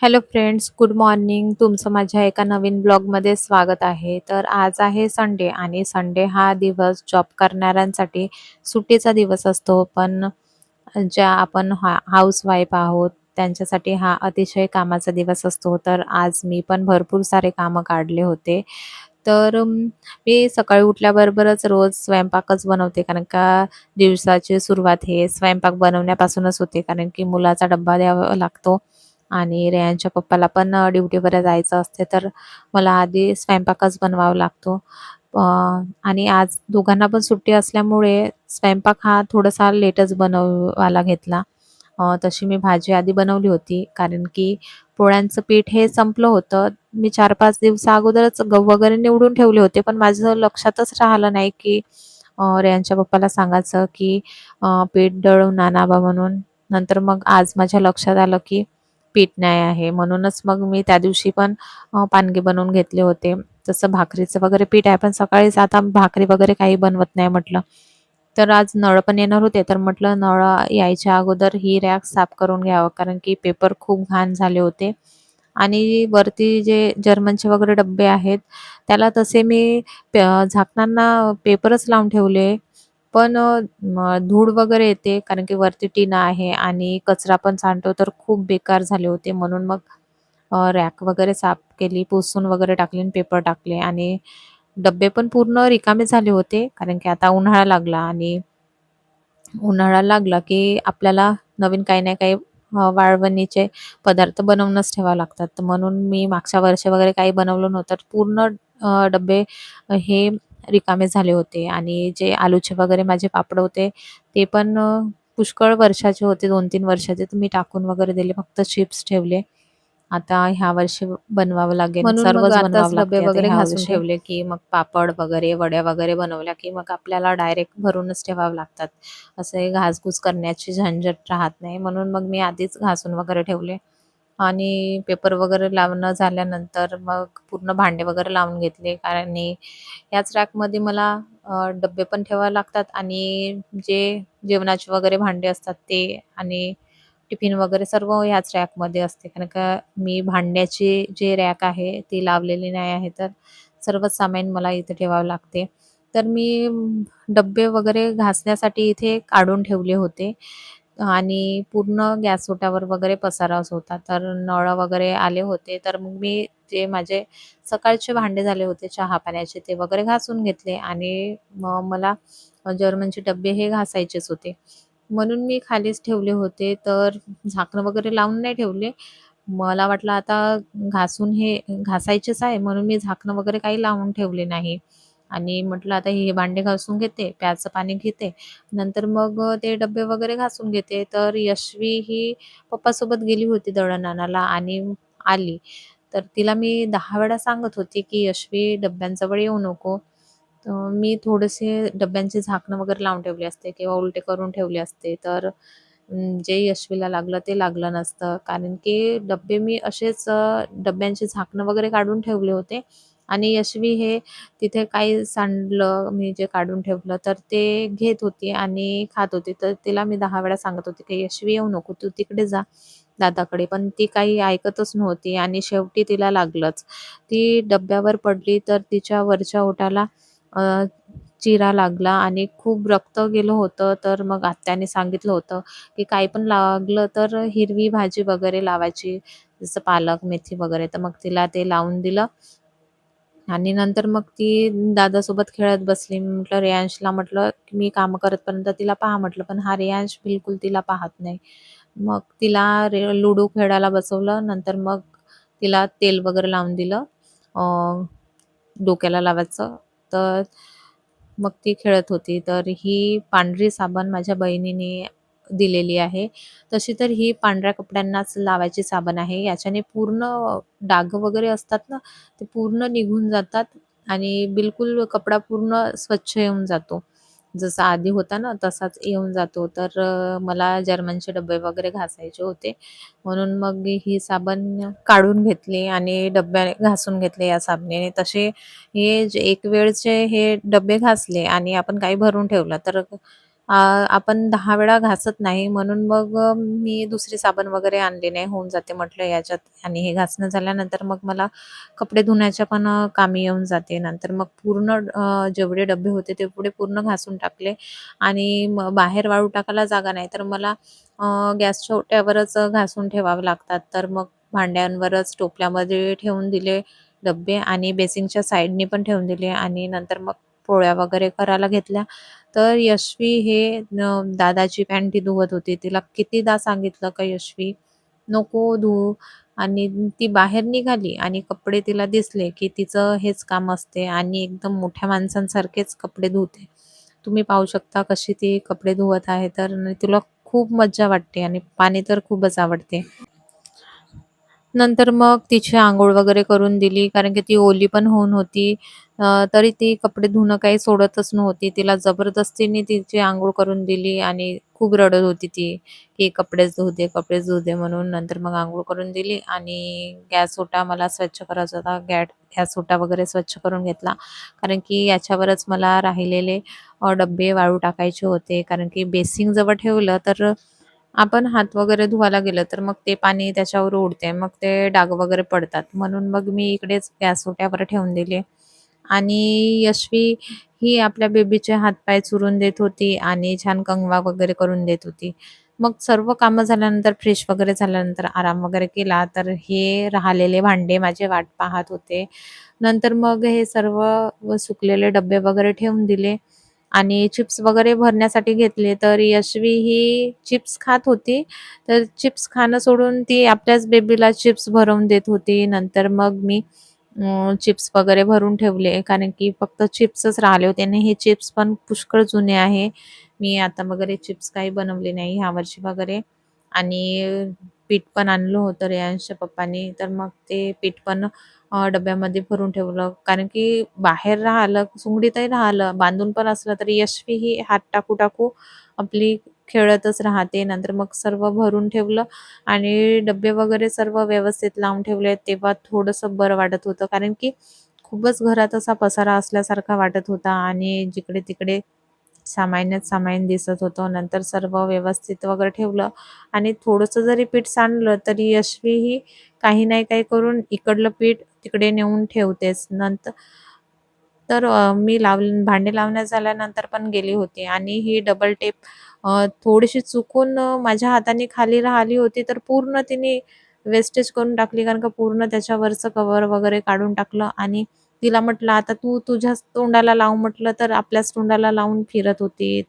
Hello friends, good morning. तुमचं माझ्या एका नवीन ब्लॉगमध्ये स्वागत आहे. तर आज आहे संडे आणि संडे हा दिवस जॉब करणाऱ्यांसाठी सुट्टीचा दिवस असतो. पण ज्या आपण हाऊसवाईफ आहोत, त्यांच्यासाठी हा अतिशय कामाचा दिवस असतो. तर आज मी पण भरपूर सारे कामं काढले होते. तर मी सकाळी उठल्याबरोबरच रोज स्वयंपाकच बनवते. कारण का दिवसाची सुरुवात हे स्वयंपाक बनवण्यापासूनच होते. कारण की मुलाचा डब्बा द्यावा लागतो. आणि रेयांच्या पप्पाला पण ड्युटीवर जायचं असते, तर मला आधी स्वयंपाकच बनवावा लागतो. अ, आणि आज दोघांना पण सुट्टी असल्यामुळे स्वयंपाक हा थोडासा लेटच बनवायला घेतला. तशी मी भाजी आधी बनवली होती, कारण की पोळ्यांचं पीठ हे संपलं होतं. मी 4-5 दिवसा अगोदरच गहू वगैरे निवडून ठेवले होते, पण माझं लक्षातच राहिलं नाही की रेयांच्या पप्पाला सांगायचं की पीठ दळून आणा बा म्हणून. नंतर मग आज माझ्या लक्षात आलं की पीठ नाही आहे. म्हणूनच मग मी त्या दिवशी पण पानगे बनवून घेतले होते. तसं भाकरीचं वगैरे पीठ आहे, पण सकाळीच आता भाकरी वगैरे काही बनवत नाही म्हटलं. तर आज नळ पण येणार होते, तर म्हटलं नळ यायच्या अगोदर ही रॅक साफ करून घ्यावं, कारण की पेपर खूप घाण झाले होते. आणि वरती जे जर्मनचे वगैरे डब्बे आहेत, त्याला तसे मी झाकणांना पेपरच लावून ठेवले. पण धूळ वगैरे येते कारण की वरती टीना आहे आणि कचरा पण सांडतो, तर खूप बेकार झाले होते. म्हणून मग रॅक वगैरे साफ केली, पुसून वगैरे टाकली आणि पेपर टाकले आणि डब्बे पण पूर्ण रिकामे झाले होते. कारण की आता उन्हाळा लागला आणि उन्हाळा लागला की आपल्याला नवीन काही ना काही वाळवणीचे पदार्थ बनवूनच ठेवावे लागतात. तर म्हणून मी मागच्या वर्षी वगैरे काही बनवलं नव्हतं. पूर्ण डब्बे हे रिकामे झाले होते आणि जे आलूचे वगैरे माझे पापड होते, ते पण पुष्कळ वर्षाचे होते, 2-3 वर्षाचे. तर मी टाकून वगैरे दिले. फक्त चिप्स ठेवले. आता ह्या वर्षी बनवावं लागेल. म्हणून मग सर्वच आताच बनवावं डबे लागते. आता वगैरे ह्या घासून वर्षी ठेवले की मग पापड वगैरे, वड्या वगैरे बनवल्या की मग आपल्याला डायरेक्ट भरूनच ठेवावं लागतात. असे घासघूस करण्याची झंझट राहत नाही. म्हणून मग मी आधीच घासून वगैरे ठेवले आणि पेपर वगैरे लावणं झाल्यानंतर मग पूर्ण भांडे वगैरे लावून घेतले. कारण याच रॅकमध्ये मला डब्बे पण ठेवावे लागतात आणि जे जेवणाचे वगैरे भांडे असतात ते आणि टिफिन वगैरे सर्व ह्याच रॅकमध्ये असते. कारण का मी भांड्याची जे रॅक आहे ती लावलेली नाही आहे, तर सर्वच सामान मला इथे ठेवावे लागते. तर मी डब्बे वगैरे घासण्यासाठी इथे काढून ठेवले होते आणि पूर्ण गॅस ओट्यावर वगैरे पसाराच होता. तर नळ वगैरे आले होते, तर मग मी जे माझे सकाळचे भांडे झाले होते चहा-पाण्याचे ते वगैरे घासून घेतले आणि मग मला जर्मनचे डब्बे हे घासायचेच होते. म्हणून मी खालीच ठेवले होते. तर झाकणं वगैरे लावून नाही ठेवले. मला वाटलं आता घासून हे घासायचेच आहे, म्हणून मी झाकणं वगैरे काही लावून ठेवले नाही आणि म्हटलं आता हे भांडे घासून घेते, प्यायचं पाणी घेते, नंतर मग ते डब्बे वगैरे घासून घेते. तर यशवी ही पप्पासोबत गेली होती दळण आणायला आणि आली. तर तिला मी 10 वेळा सांगत होती, की "यशवी डब्यांजवळ येऊ नको." मी थोडेसे डब्यांचे झाकणं वगैरे लावून ठेवले असते किंवा उलटे करून ठेवले असते, तर जे यशवीला लागलं ते लागलं नसतं. कारण की डब्बे मी असेच डब्यांचे झाकणं वगैरे काढून ठेवले होते आणि यशवी हे तिथे काही सांडलं मी जे काढून ठेवलं, तर ते घेत होती आणि खात होती. तर तिला मी 10 वेळा सांगत होते, की "यशवी येऊ नको, तू तिकडे जा दादाकडे." पण ती काही ऐकतच नव्हती आणि शेवटी तिला लागलंच. ती डब्यावर पडली, तर तिच्या वरच्या ओठाला अ, चिरा लागला आणि खूप रक्त गेलं होतं. तर मग आत्याने सांगितलं होतं, की काही पण लागलं तर हिरवी भाजी वगैरे लावायची, जसं पालक, मेथी वगैरे. तर मग तिला ते लावून दिलं आणि नंतर मग ती दादासोबत खेळत बसली. मी म्हटलं रेयांशला म्हटलं, की "मी कामं करेपर्यंत तिला पहा" म्हटलं. पण हा रेयांश बिलकुल तिला पाहत नाही. मग तिला लुडो खेळायला बसवलं. नंतर मग तिला तेल वगैरे लावून दिलं डोक्याला लावायचं. तर मग ती खेळत होती. तर ही पांढरी साबण माझ्या बहिणीने दिलेली आहे. तशी तर ही पांढऱ्या कपड्यांनाच लावायची साबण आहे. याच्याने पूर्ण डाग वगैरे असतात ना, ते पूर्ण निघून जातात आणि बिलकुल कपडा पूर्ण स्वच्छ येऊन जातो. जसा आधी होता ना, तसाच येऊन जातो. तर मला जर्मनचे डब्बे वगैरे घासायचे होते. म्हणून मग ही साबण काढून घेतली आणि डब्याने घासून घेतले या साबणाने. तसे हे जे एक वेळचे हे डब्बे घासले आणि आपण काही भरून ठेवलं तर आपण 10 वेळा घासत नाही म्हणून मग मी दुसरी साबण वगैरे आणली नाही. होऊन जाते म्हटलं याच्यात आणि हे घासणं झाल्यानंतर मग मला कपडे धुण्याच्या पण कामी येऊन जाते. नंतर मग पूर्ण जेवढे डब्बे होते तेवढे पूर्ण घासून टाकले आणि बाहेर वाळू टाकायला जागा नाही तर मला गॅसच्या ओट्यावरच घासून ठेवावे लागतात. तर मग भांड्यांवरच टोपल्यामध्ये ठेवून दिले डब्बे आणि बेसिनच्या साईडनी पण ठेवून दिले आणि नंतर मग पोळ्या वगैरे करायला घेतल्या. तर यशवी हे दादाची पॅन्ट ती धुवत होती. तिला कितीदा सांगितलं का यशवी नको धुवू आणि ती बाहेर निघाली आणि कपडे तिला दिसले, की तिचं हेच काम असते आणि एकदम मोठ्या माणसांसारखेच कपडे धुते. तुम्ही पाहू शकता कशी ती कपडे धुवत आहे. तर तिला खूप मज्जा वाटते आणि पाणी तर खूपच आवडते. नंतर मग तिची अंघोळ वगैरे करून दिली कारण की ती ओली पण होऊन होती. तरी ती कपडे धुणं काही सोडतच नव्हती. तिला जबरदस्तीने तिची अंघोळ करून दिली आणि खूप रडत होती ती, की कपडेच धुऊ दे, कपडेच धुऊ दे म्हणून. नंतर मग अंघोळ करून दिली आणि गॅस ओटा मला स्वच्छ करायचा होता. गॅस ओटा वगैरे स्वच्छ करून घेतला. कारण की याच्यावरच मला राहिलेले डब्बे वाळू टाकायचे होते. कारण की बेसिन जवळ ठेवलं तर आपण हात वगैरे धुवायला गेलं तर मग ते पाणी त्याच्यावर उडते. मग ते डाग वगैरे पडतात. म्हणून मग मी इकडेच गॅस ओट्यावर ठेवून दिले. आणि यशवी ही आपल्या बेबीचे हात-पाय चुरून देत होती आणि छान कंगवा वगैरे करून देत होती. मग सर्व कामं झाल्यानंतर फ्रेश वगैरे झाल्यानंतर आराम वगैरे केला, तर हे राहिलेले भांडे माझे वाट पाहत होते. नंतर मग हे सर्व सुकलेले डब्बे वगैरे ठेवून दिले आणि चिप्स वगैरे भरण्यासाठी घेतले, तर यशवी ही चिप्स खात होती. तर चिप्स खाणं सोडून ती आपल्याच बेबीला चिप्स भरवून देत होती. नंतर मग मी चिप्स वगैरे भरून ठेवले, कारण की फक्त चिप्सच राहिले होते आणि हे चिप्स पण पुष्कळ जुने आहे. मी आता वगैरे चिप्स काही बनवले नाही ह्यावर्षी वगैरे आणि पीठ पण आणलं होतं रेयांशच्या पप्पांनी, तर मग ते पीठ पण डब्यामध्ये भरून ठेवलं. कारण की बाहेर राहिलं, सुंगडीतही राहिलं, बांधून पण असलं तरी यशवी ही हात टाकू-टाकू आपली खेळतच राहते. नंतर मग सर्व भरून ठेवलं आणि डब्बे वगैरे सर्व व्यवस्थित लावून ठेवले. तेव्हा थोडंसं बरं वाटत होतं. कारण की खूपच घरात असा पसारा असल्यासारखा वाटत होता आणि जिकडे-तिकडे सामान्यच सामाईन दिसत होतं. नंतर सर्व व्यवस्थित वगैरे ठेवलं आणि थोडंसं जरी पीठ सांडलं तरी यशवी ही काही नाही काही करून इकडलं पीठ तिकडे नेऊन ठेवतेच. तर मी भांडे लावण्यात झाल्यानंतर पण गेली होती आणि ही डबल टेप थोडीशी चुकून माझ्या हाताने खाली राहिली होती, तर पूर्ण तिने वेस्टेज करून टाकली. कारण का पूर्ण त्याच्यावरचं कव्हर वगैरे काढून टाकलं आणि तिला म्हटलं, "आता तू तुझ्याच तोंडाला लाव" म्हटलं, तर आपल्याच तोंडाला लावून फिरत होती.